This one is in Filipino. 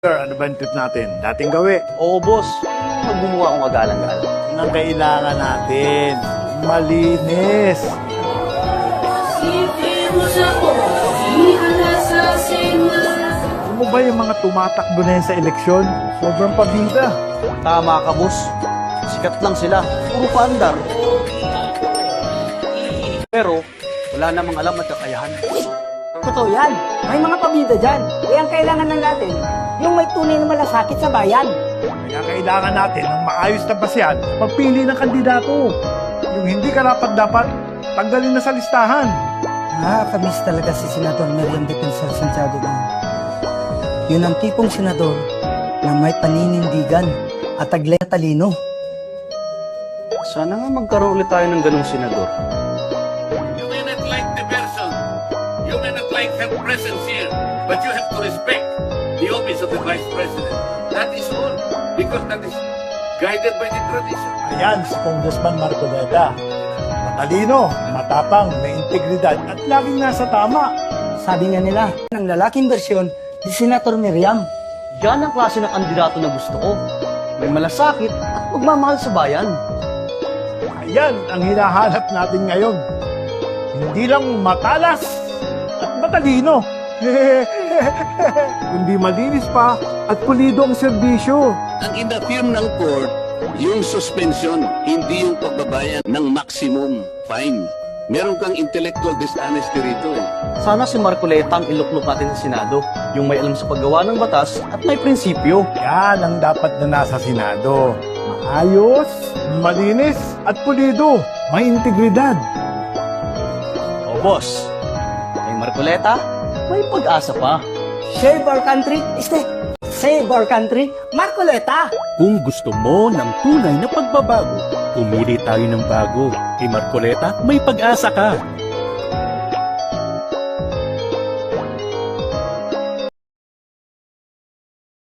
Sir, ano ba yung trip natin? Dating gawi. Oo, boss. Magbumuha akong agalang-galang. Yun ang kailangan natin. Malinis. Alam mo ba yung mga tumatakbo na yan sa eleksyon? Sobrang pabida. Tama ka, boss. Sikat lang sila. Puro paandar. Pero, wala namang alam at kakayahan. Totoo yan. May mga pabida dyan. Eh, ang kailangan lang natin, yung may tunay na malasakit sa bayan. Kaya kailangan natin ng maayos na basehan sa pagpili ng kandidato. Yung hindi karapat-dapat, tanggalin na sa listahan. Nakakamiss talaga si Senador Miriam Defensor Santiago noon. Yun ang tipong senador na may paninindigan at taglay na talino. Sana nga magkaroon ulit tayo ng ganung senador. You may not like the person, you may not like her presence here, but you have to respect the office of the Vice President. That is all, because that is guided by the tradition. Ayan, si Congressman Marcoleta. Matalino, matapang, may integridad at laging nasa tama. Sabi nga nila, ng lalaking bersyon, si Senator Miriam. Yan ang klase ng kandidato na gusto ko. May malasakit at magmamahal sa bayan. Ayan ang hinahanap natin ngayon. Hindi lang matalas at matalino. Kundi malinis pa at pulido ang serbisyo. Ang in-affirm ng court, yung suspension, hindi yung pagbabayan ng maximum fine. Meron kang intellectual dishonesty rito eh. Sana si Marcoleta ang iluklok natin sa Senado, yung may alam sa paggawa ng batas at may prinsipyo. Yan ang dapat na nasa Senado. Maayos, malinis at pulido. May integridad. O boss, kay Marcoleta, may pag-asa pa. Save our country, save our country, Marcoleta! Kung gusto mo ng tunay na pagbabago, pumili tayo ng bago. Kay Marcoleta, may pag-asa ka.